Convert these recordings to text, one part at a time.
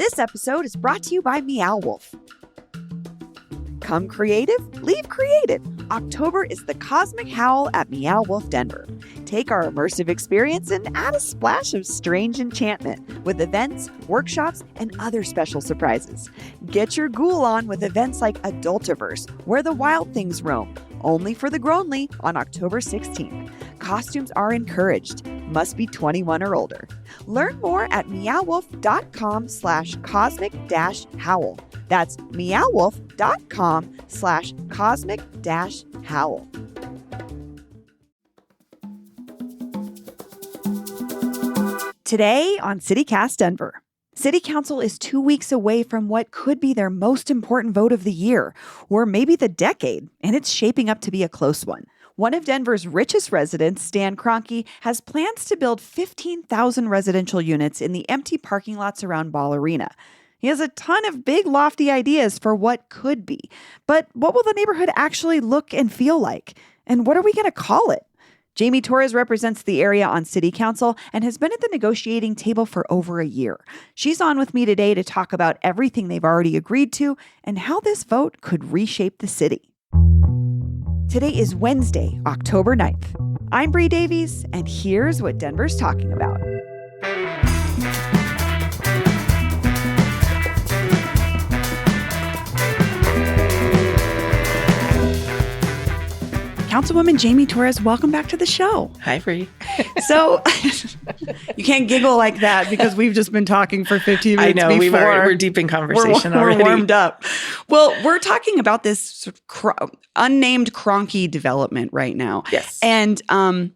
This episode is brought to you by Meow Wolf. Come creative, leave creative. October is the Cosmic Howl at Meow Wolf Denver. Take our immersive experience and add a splash of strange enchantment with events, workshops, and other special surprises. Get your ghoul on with events like Adultiverse, where the wild things roam, only for the grownly on October 16th. Costumes are encouraged. Must be 21 or older. Learn more at meowwolf.com/cosmic-howl. That's meowwolf.com/cosmic-howl. Today on CityCast Denver. City Council is 2 weeks away from what could be their most important vote of the year, or maybe the decade, and it's shaping up to be a close one. One of Denver's richest residents, Stan Kroenke, has plans to build 15,000 residential units in the empty parking lots around Ball Arena. He has a ton of big, lofty ideas for what could be. But what will the neighborhood actually look and feel like? And what are we going to call it? Jamie Torres represents the area on City Council and has been at the negotiating table for over a year. She's on with me today to talk about everything they've already agreed to and how this vote could reshape the city. Today is Wednesday, October 9th. I'm Bree Davies, and here's what Denver's talking about. Councilwoman Jamie Torres, welcome back to the show. Hi, Bree. So you can't giggle like that because we've just been talking for 15 minutes I know, before. we're deep in conversation already. We're warmed up. Well, we're talking about this sort of unnamed Kroenke development right now. Yes. And I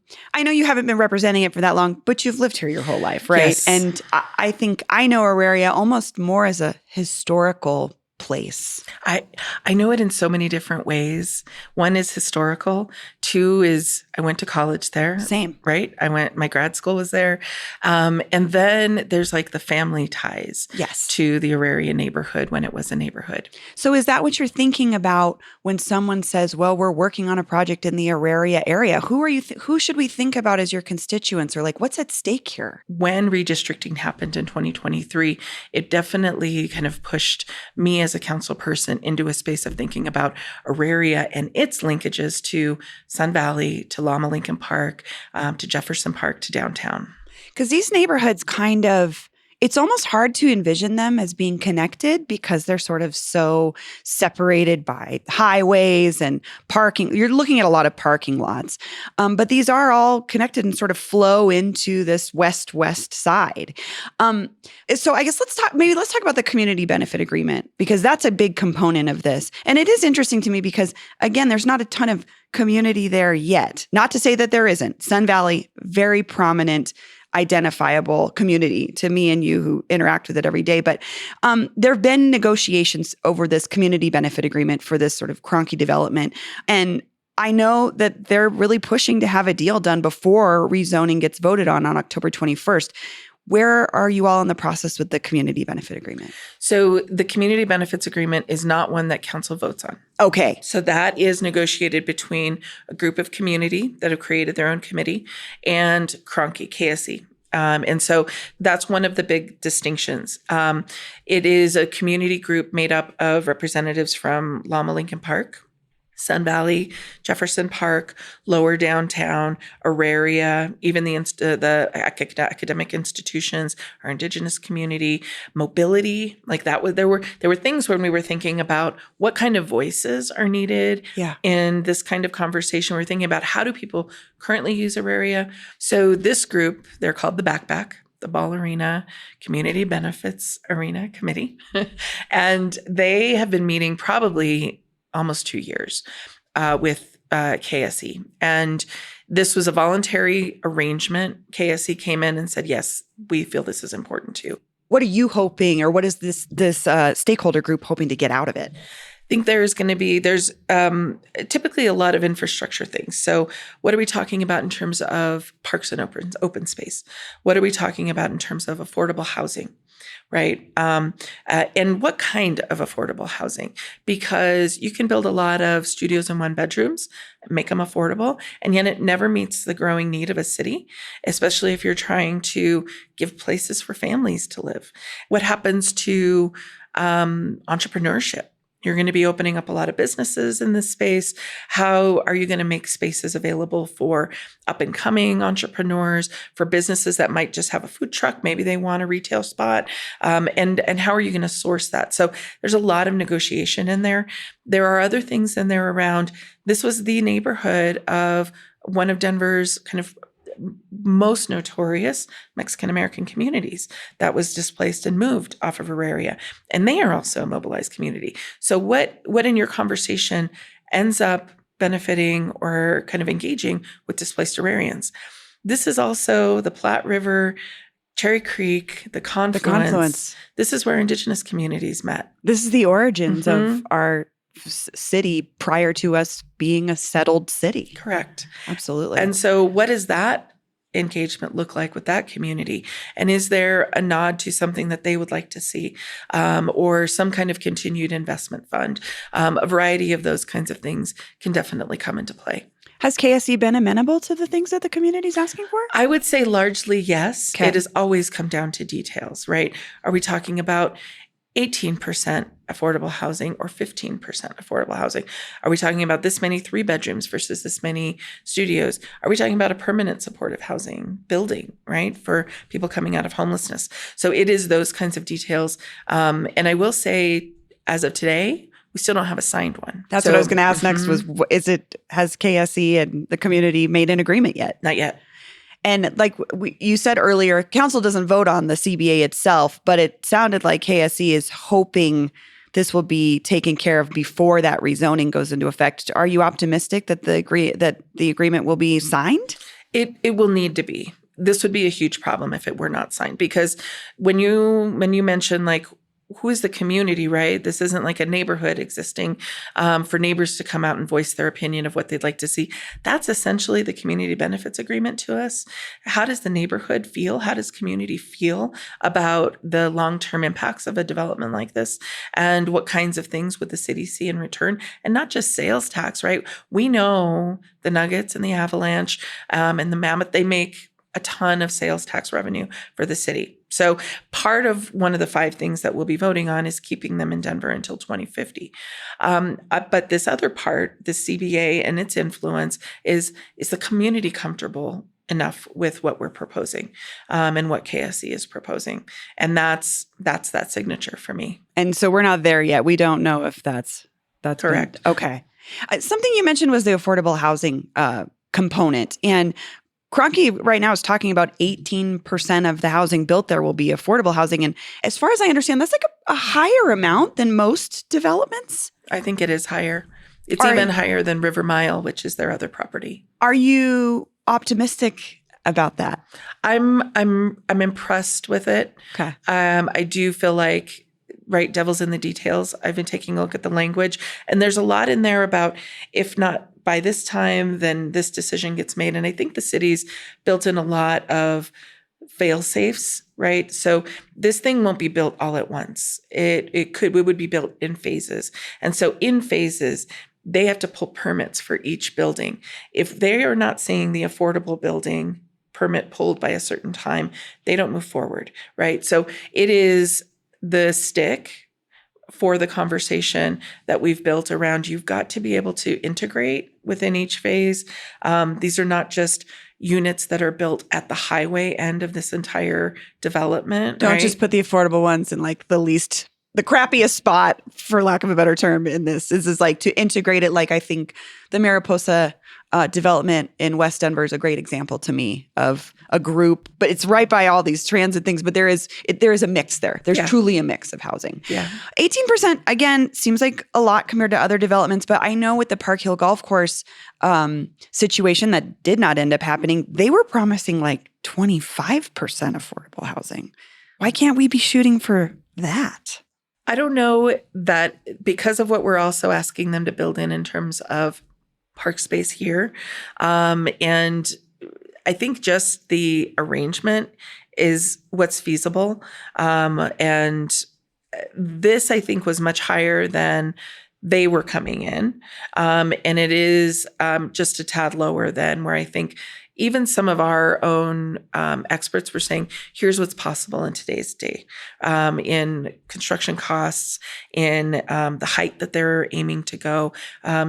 know you haven't been representing it for that long, but you've lived here your whole life, right? Yes. And I think I know Auraria almost more as a historical place. I know it in so many different ways. One is historical. Two is I went to college there. Same. Right? My grad school was there. And then there's like the family ties Yes. to the Auraria neighborhood when it was a neighborhood. So is that what you're thinking about when someone says, well, we're working on a project in the Auraria area? Who should we think about as your constituents, or like what's at stake here? When redistricting happened in 2023, it definitely kind of pushed me as a council person into a space of thinking about Auraria and its linkages to Sun Valley, to Lama Lincoln Park, to Jefferson Park, to downtown. Because these neighborhoods it's almost hard to envision them as being connected because they're sort of so separated by highways and parking. You're looking at a lot of parking lots, but these are all connected and sort of flow into this west-west side. So I guess let's talk about the community benefit agreement, because that's a big component of this. And it is interesting to me because, again, there's not a ton of community there yet. Not to say that there isn't. Sun Valley, very prominent, identifiable community to me and you who interact with it every day. But there have been negotiations over this community benefit agreement for this sort of Kroenke development. And I know that they're really pushing to have a deal done before rezoning gets voted on October 21st. Where are you all in the process with the community benefit agreement? So the community benefits agreement is not one that council votes on. Okay. So that is negotiated between a group of community that have created their own committee and Kroenke, KSE. And so that's one of the big distinctions. It is a community group made up of representatives from Lama Lincoln Park, Sun Valley, Jefferson Park, Lower Downtown, Auraria, even the academic institutions, our Indigenous community, mobility, like that. There were things when we were thinking about what kind of voices are needed in this kind of conversation. We're thinking about how do people currently use Auraria. So this group, they're called the Backpack, the Ball Arena Community Benefits Arena Committee, and they have been meeting probably almost 2 years with KSE. And this was a voluntary arrangement. KSE came in and said, yes, we feel this is important too. What are you hoping, or what is this stakeholder group hoping to get out of it? think there's typically a lot of infrastructure things. So what are we talking about in terms of parks and open space? What are we talking about in terms of affordable housing? Right. And what kind of affordable housing? Because you can build a lot of studios and 1-bedrooms, make them affordable, and yet it never meets the growing need of a city, especially if you're trying to give places for families to live. What happens to entrepreneurship? You're going to be opening up a lot of businesses in this space. How are you going to make spaces available for up and coming entrepreneurs, for businesses that might just have a food truck? Maybe they want a retail spot. And how are you going to source that? So there's a lot of negotiation in there. There are other things in there around. This was the neighborhood of one of Denver's kind of most notorious Mexican-American communities that was displaced and moved off of Auraria. And they are also a mobilized community. So what in your conversation ends up benefiting or kind of engaging with displaced Aurarians? This is also the Platte River, Cherry Creek, the confluence. This is where Indigenous communities met. This is the origins of our city prior to us being a settled city. Correct. Absolutely. And so what does that engagement look like with that community? And is there a nod to something that they would like to see, or some kind of continued investment fund? A variety of those kinds of things can definitely come into play. Has KSE been amenable to the things that the community is asking for? I would say largely yes. Okay. It has always come down to details, right? Are we talking about 18% affordable housing or 15% affordable housing? Are we talking about this many 3-bedrooms versus this many studios? Are we talking about a permanent supportive housing building, right, for people coming out of homelessness? So it is those kinds of details. And I will say, as of today, we still don't have a signed one. That's what I was going to ask next was, has KSE and the community made an agreement yet? Not yet. And like you said earlier, council doesn't vote on the CBA itself, but it sounded like KSE is hoping this will be taken care of before that rezoning goes into effect. Are you optimistic that the agreement will be signed? It will need to be. This would be a huge problem if it were not signed, because when you mention like, who is the community, right? This isn't like a neighborhood existing for neighbors to come out and voice their opinion of what they'd like to see. That's essentially the community benefits agreement to us. How does the neighborhood feel? How does community feel about the long-term impacts of a development like this? And what kinds of things would the city see in return? And not just sales tax, right? We know the Nuggets and the Avalanche and the Mammoth, they make a ton of sales tax revenue for the city. So part of one of the 5 things that we'll be voting on is keeping them in Denver until 2050. But this other part, the CBA and its influence, is the community comfortable enough with what we're proposing and what KSE is proposing? And that's that signature for me. And so we're not there yet. We don't know if that's correct. Okay. Something you mentioned was the affordable housing component. And Kroenke right now is talking about 18% of the housing built there will be affordable housing. And as far as I understand, that's like a higher amount than most developments. I think it is higher. It's even higher than River Mile, which is their other property. Are you optimistic about that? I'm impressed with it. Okay. I do feel like, right, devil's in the details. I've been taking a look at the language, and there's a lot in there about, if not by this time, then this decision gets made. And I think the city's built in a lot of fail safes, right? So this thing won't be built all at once. It would be built in phases. And so in phases, they have to pull permits for each building. If they are not seeing the affordable building permit pulled by a certain time, they don't move forward, right? So it is the stick for the conversation that we've built around, you've got to be able to integrate within each phase. These are not just units that are built at the highway end of this entire development. Don't just put the affordable ones in like the crappiest spot, for lack of a better term, in this. This is like to integrate it. Like I think the Mariposa development in West Denver is a great example to me of a group, but it's right by all these transit things. But there is a mix there. There's truly a mix of housing. Yeah, 18% again seems like a lot compared to other developments. But I know with the Park Hill Golf Course situation that did not end up happening, they were promising like 25% affordable housing. Why can't we be shooting for that? I don't know that because of what we're also asking them to build in terms of park space here. And I think just the arrangement is what's feasible. And this, I think, was much higher than they were coming in. And it is just a tad lower than where I think even some of our own experts were saying, here's what's possible in today's day, in construction costs, in the height that they're aiming to go.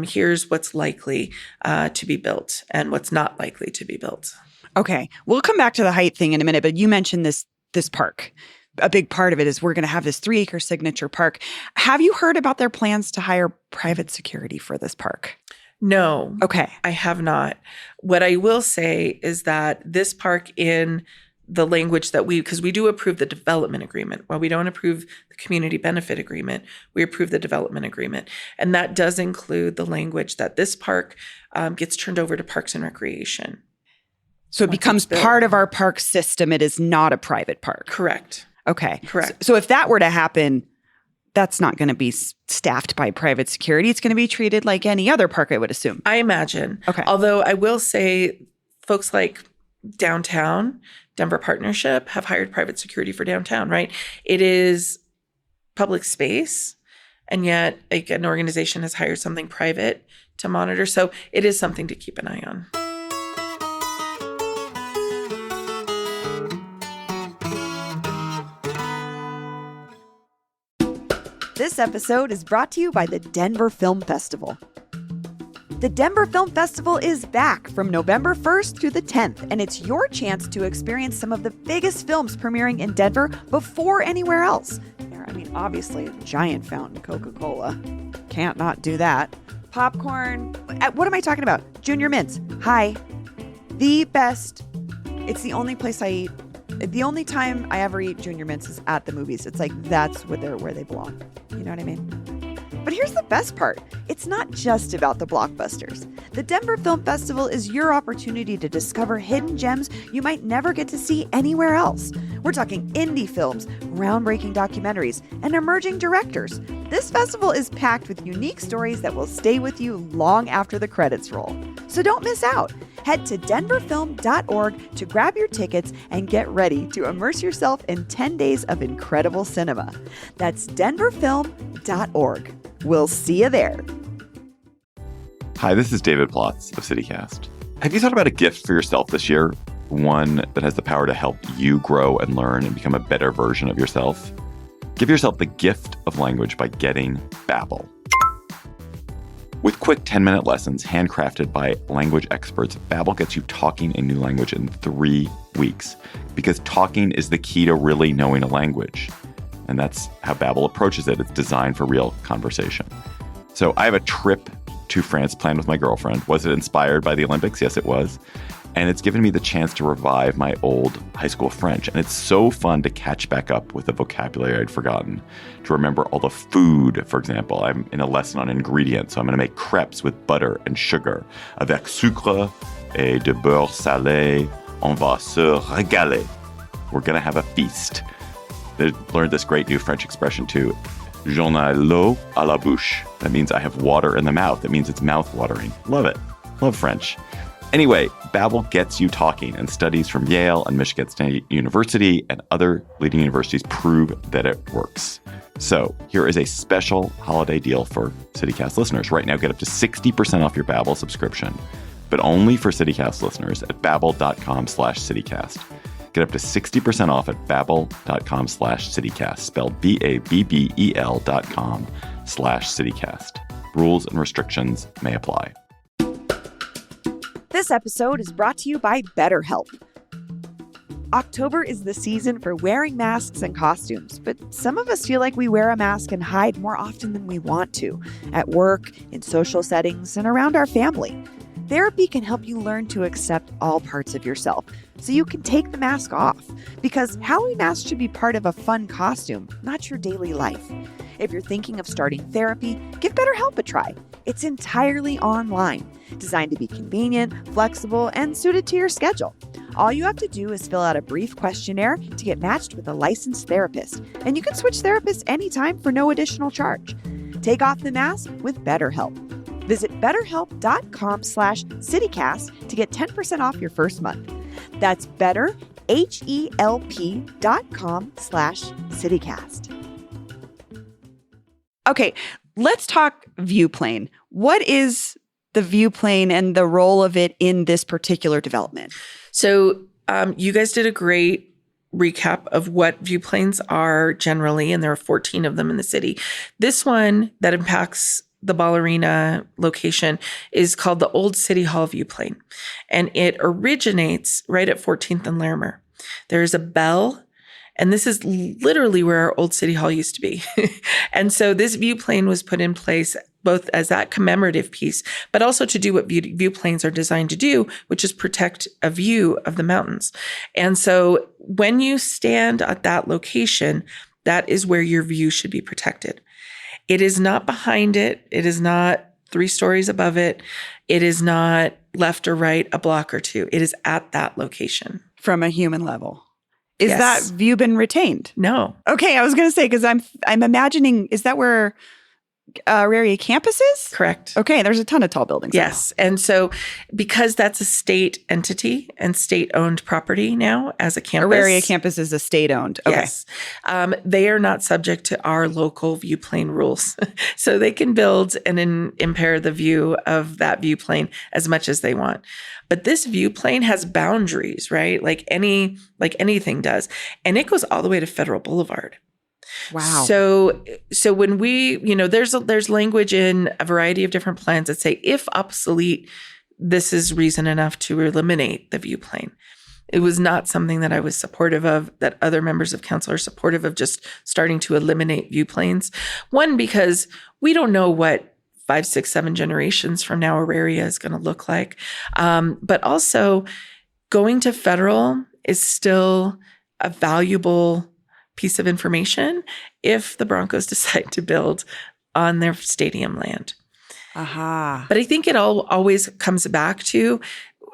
Here's what's likely to be built and what's not likely to be built. Okay. We'll come back to the height thing in a minute, but you mentioned this park. A big part of it is we're going to have this 3-acre signature park. Have you heard about their plans to hire private security for this park? No. Okay. I have not. What I will say is that this park, in the language that because we do approve the development agreement. While we don't approve the community benefit agreement, we approve the development agreement. And that does include the language that this park gets turned over to Parks and Recreation. So it becomes part of our park system. It is not a private park. Correct. Okay. Correct. So if that were to happen, that's not going to be staffed by private security. It's going to be treated like any other park, I would assume. I imagine. Okay. Although I will say folks like downtown, Denver Partnership have hired private security for downtown, right? It is public space, and yet like an organization has hired something private to monitor. So it is something to keep an eye on. This episode is brought to you by the Denver Film Festival. The Denver Film Festival is back from November 1st through the 10th, and it's your chance to experience some of the biggest films premiering in Denver before anywhere else. I mean, obviously, a giant fountain Coca-Cola. Can't not do that. Popcorn. What am I talking about? Junior Mints. Hi. The best. It's the only place I eat. The only time I ever eat Junior Mints is at the movies. It's like that's where they belong. You know what I mean? But here's the best part. It's not just about the blockbusters. The Denver Film Festival is your opportunity to discover hidden gems you might never get to see anywhere else. We're talking indie films, groundbreaking documentaries, and emerging directors. This festival is packed with unique stories that will stay with you long after the credits roll. So don't miss out. Head to denverfilm.org to grab your tickets and get ready to immerse yourself in 10 days of incredible cinema. That's denverfilm.org. We'll see you there. Hi, this is David Plotz of CityCast. Have you thought about a gift for yourself this year? One that has the power to help you grow and learn and become a better version of yourself? Give yourself the gift of language by getting Babbel. With quick 10-minute lessons handcrafted by language experts, Babbel gets you talking a new language in 3 weeks. Because talking is the key to really knowing a language. And that's how Babbel approaches it. It's designed for real conversation. So I have a trip to France planned with my girlfriend. Was it inspired by the Olympics? Yes, it was. And it's given me the chance to revive my old high school French. And it's so fun to catch back up with the vocabulary I'd forgotten. To remember all the food, for example. I'm in a lesson on ingredients, so I'm going to make crepes with butter and sugar. Avec sucre et de beurre salé, on va se régaler. We're going to have a feast. I learned this great new French expression too. J'en ai l'eau à la bouche. That means I have water in the mouth. It means it's mouth-watering. Love it. Love French. Anyway, Babbel gets you talking, and studies from Yale and Michigan State University and other leading universities prove that it works. So here is a special holiday deal for CityCast listeners. Right now, get up to 60% off your Babbel subscription, but only for CityCast listeners at babbel.com/CityCast. Get up to 60% off at babbel.com/CityCast, spelled BABBEL.com/CityCast. Rules and restrictions may apply. This episode is brought to you by BetterHelp. October is the season for wearing masks and costumes, but some of us feel like we wear a mask and hide more often than we want to, at work, in social settings, and around our family. Therapy can help you learn to accept all parts of yourself so you can take the mask off, because Halloween masks should be part of a fun costume, not your daily life. If you're thinking of starting therapy, give BetterHelp a try. It's entirely online, designed to be convenient, flexible, and suited to your schedule. All you have to do is fill out a brief questionnaire to get matched with a licensed therapist, and you can switch therapists anytime for no additional charge. Take off the mask with BetterHelp. Visit betterhelp.com/citycast to get 10% off your first month. That's betterhelp.com/citycast. Okay, let's talk view plane. What is the view plane and the role of it in this particular development? So you guys did a great recap of what view planes are generally, and there are 14 of them in the city. This one that impacts the Ball Arena location is called the Old City Hall View Plane, and it originates right at 14th and Larimer. There's a bell, and this is literally where our old City Hall used to be. And so this view plane was put in place both as that commemorative piece, but also to do what view planes are designed to do, which is protect a view of the mountains. And so when you stand at that location, that is where your view should be protected. It is not behind it. It is not 3 stories above it. It is not left or right, a block or two. It is at that location. From a human level. Is Yes. that view been retained? No. Okay, I was going to say, because I'm imagining, is that where Auraria campus is? Correct. Okay, there's a ton of tall buildings. Yes. And so because that's a state entity and state-owned property now as a campus. Auraria campus is a state-owned. Okay. Yes. They are not subject to our local view plane rules. So they can build and impair the view of that view plane as much as they want. But this view plane has boundaries, right? Like anything does. And it goes all the way to Federal Boulevard. Wow. So when we, there's language in a variety of different plans that say, if obsolete, this is reason enough to eliminate the view plane. It was not something that I was supportive of, that other members of council are supportive of, just starting to eliminate view planes. One, because we don't know what 5, 6, 7 generations from now Auraria is going to look like. But also going to Federal is still a valuable piece of information if the Broncos decide to build on their stadium land. Aha. But I think it always comes back to,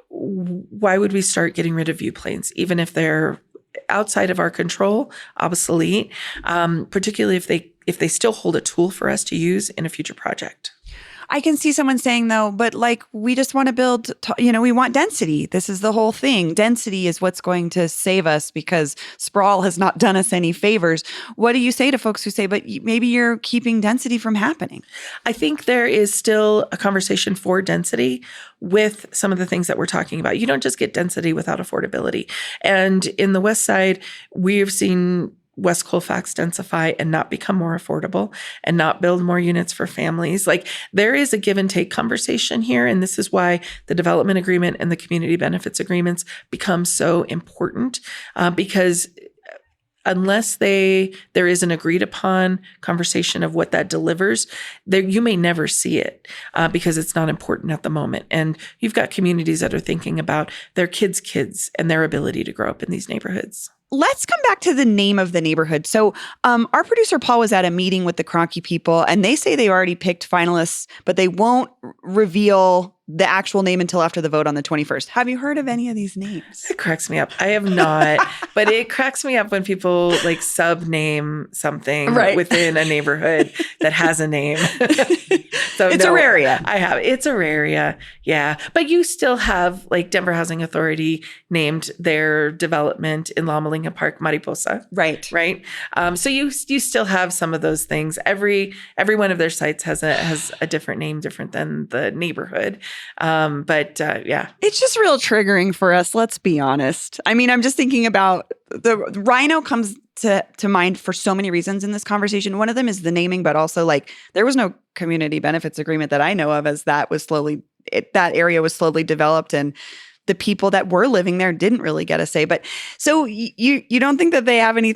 why would we start getting rid of view planes, even if they're outside of our control, obsolete, particularly if they still hold a tool for us to use in a future project. I can see someone saying, though, but we just want to build, we want density. This is the whole thing. Density is what's going to save us because sprawl has not done us any favors. What do you say to folks who say, but maybe you're keeping density from happening? I think there is still a conversation for density with some of the things that we're talking about. You don't just get density without affordability. And in the West Side, we've seen West Colfax densify and not become more affordable and not build more units for families. There is a give and take conversation here. And this is why the development agreement and the community benefits agreements become so important, because unless there is an agreed upon conversation of what that delivers, you may never see it because it's not important at the moment. And you've got communities that are thinking about their kids and their ability to grow up in these neighborhoods. Let's come back to the name of the neighborhood. So our producer, Paul, was at a meeting with the Kroenke people, and they say they already picked finalists, but they won't reveal the actual name until after the vote on the 21st. Have you heard of any of these names? It cracks me up. I have not, but it cracks me up when people sub-name something within a neighborhood that has a name. So it's Auraria. I have. It's Auraria. Yeah. But you still have Denver Housing Authority named their development in Loma Park, Mariposa. Right. Right. So you still have some of those things. Every one of their sites has a different name, different than the neighborhood. Yeah. It's just real triggering for us. Let's be honest. I mean, I'm just thinking about the Rhino comes to mind for so many reasons in this conversation. One of them is the naming, but also there was no community benefits agreement that I know of as that area was slowly developed, and the people that were living there didn't really get a say. But so you don't think that they have any?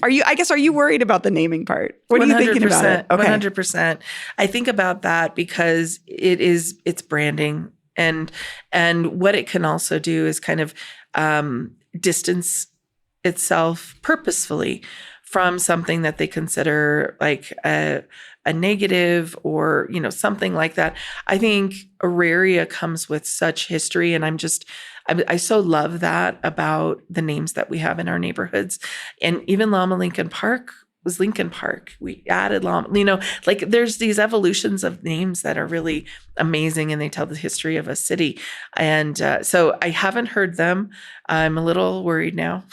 Are you worried about the naming part? What are you thinking about it? Okay. 100%. I think about that because it's branding, and what it can also do is kind of distance itself purposefully from something that they consider like a negative or, something like that. I think Auraria comes with such history, and I so love that about the names that we have in our neighborhoods. And even Llama Lincoln Park was Lincoln Park. We added Llama, like there's these evolutions of names that are really amazing, and they tell the history of a city. And so I haven't heard them. I'm a little worried now.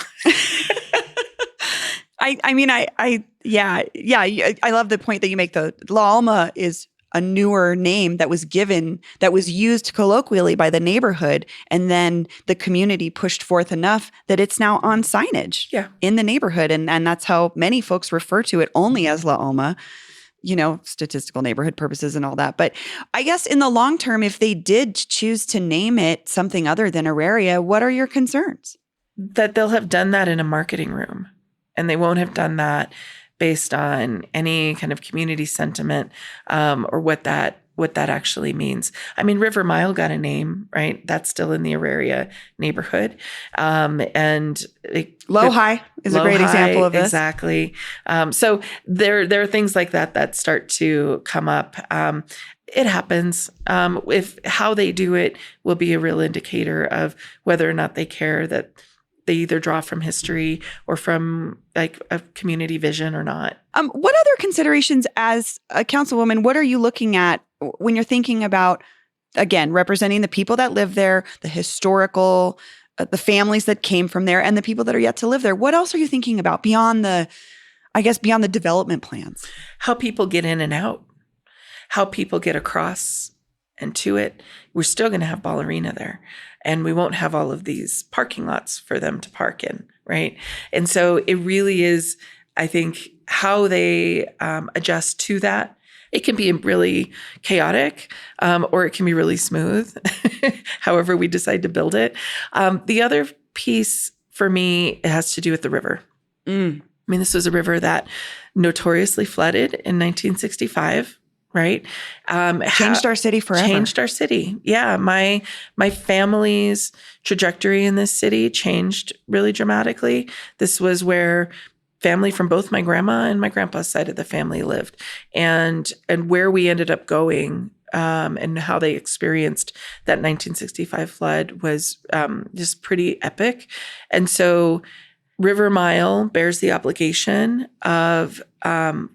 I love the point that you make. The La Alma is a newer name that was used colloquially by the neighborhood, and then the community pushed forth enough that it's now on signage in the neighborhood, and that's how many folks refer to it only as La Alma, statistical neighborhood purposes and all that. But I guess in the long term, if they did choose to name it something other than Auraria, what are your concerns? That they'll have done that in a marketing room, and they won't have done that based on any kind of community sentiment or what that actually means. I mean, River Mile got a name, right? That's still in the Auraria neighborhood. And Low-High is a great example of this. Exactly. So there are things like that start to come up. It happens. If how they do it will be a real indicator of whether or not they care that they either draw from history or from like a community vision or not. What other considerations as a councilwoman, what are you looking at when you're thinking about, again, representing the people that live there, the historical, the families that came from there, and the people that are yet to live there? What else are you thinking about beyond the development plans? How people get in and out, how people get across and to it. We're still going to have Ballerina there, and we won't have all of these parking lots for them to park in, right? And so it really is, I think, how they adjust to that. It can be really chaotic, or it can be really smooth, however we decide to build it. The other piece for me, it has to do with the river. I mean, this was a river that notoriously flooded in 1965. Right. Changed our city forever. Changed our city. Yeah. My family's trajectory in this city changed really dramatically. This was where family from both my grandma and my grandpa's side of the family lived, and where we ended up going, and how they experienced that 1965 flood was just pretty epic. And so River Mile bears the obligation of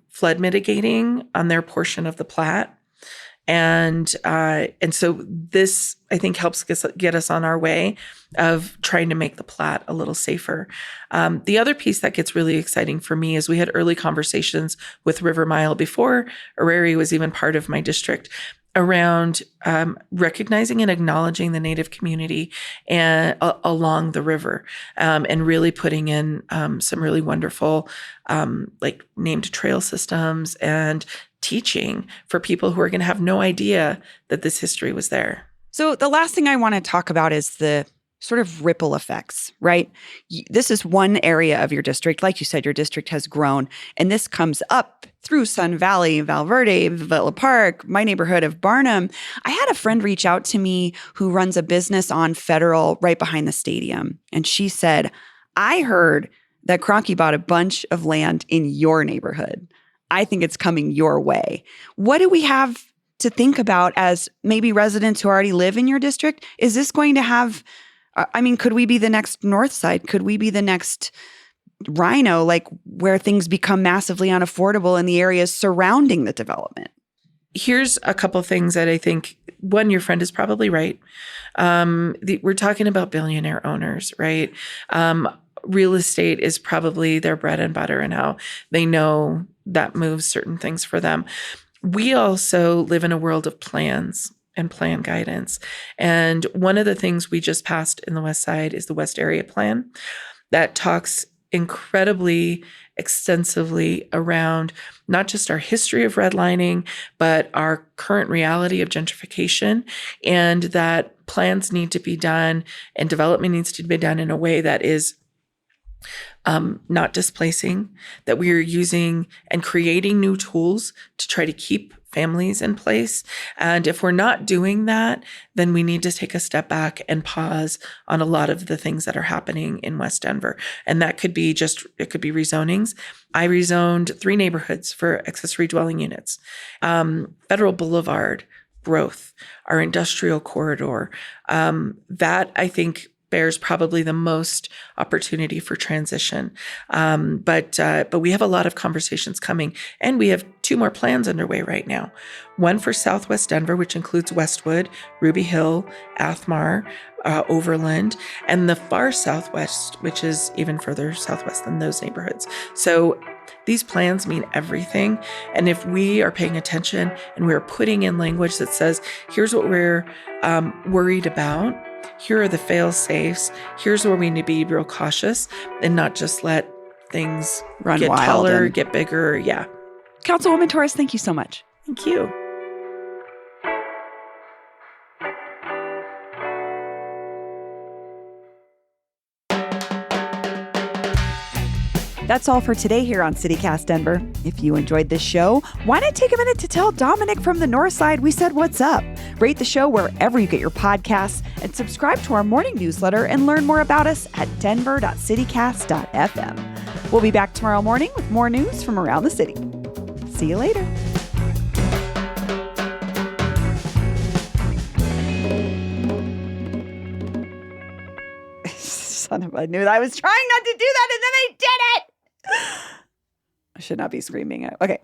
flood mitigating on their portion of the Platte. And so this, I think, helps get us on our way of trying to make the Platte a little safer. The other piece that gets really exciting for me is we had early conversations with River Mile before Auraria was even part of my district around recognizing and acknowledging the Native community and along the river, and really putting in some really wonderful like named trail systems and teaching for people who are going to have no idea that this history was there. So the last thing I want to talk about is the sort of ripple effects, right? This is one area of your district. Like you said, your district has grown, and this comes up through Sun Valley, Valverde, Villa Park, my neighborhood of Barnum. I had a friend reach out to me who runs a business on Federal right behind the stadium. And she said, I heard that Kroenke bought a bunch of land in your neighborhood. I think it's coming your way. What do we have to think about as maybe residents who already live in your district? Is this going to have, could we be the next Northside? Could we be the next Rhino, like where things become massively unaffordable in the areas surrounding the development? Here's a couple things that I think. One, your friend is probably right. We're talking about billionaire owners, right? Real estate is probably their bread and butter, and how they know that moves certain things for them. We also live in a world of plans and plan guidance. And one of the things we just passed in the West Side is the West Area Plan that talks incredibly extensively around not just our history of redlining, but our current reality of gentrification, and that plans need to be done and development needs to be done in a way that is not displacing, that we are using and creating new tools to try to keep families in place. And if we're not doing that, then we need to take a step back and pause on a lot of the things that are happening in West Denver. And that could be it could be rezonings. I rezoned 3 neighborhoods for accessory dwelling units. Federal Boulevard growth, our industrial corridor, that I think bears probably the most opportunity for transition. But we have a lot of conversations coming, and we have 2 more plans underway right now. One for Southwest Denver, which includes Westwood, Ruby Hill, Athmar, Overland, and the far southwest, which is even further southwest than those neighborhoods. So these plans mean everything. And if we are paying attention and we're putting in language that says, here's what we're worried about, here are the fail safes, here's where we need to be real cautious and not just let things Run get wild taller, and- get bigger. Yeah. Councilwoman Torres, thank you so much. Thank you. That's all for today here on CityCast Denver. If you enjoyed this show, why not take a minute to tell Dominic from the North Side we said what's up? Rate the show wherever you get your podcasts and subscribe to our morning newsletter and learn more about us at denver.citycast.fm. We'll be back tomorrow morning with more news from around the city. See you later. Son of a knew I was trying not to do that and then I did it. I should not be screaming. Okay.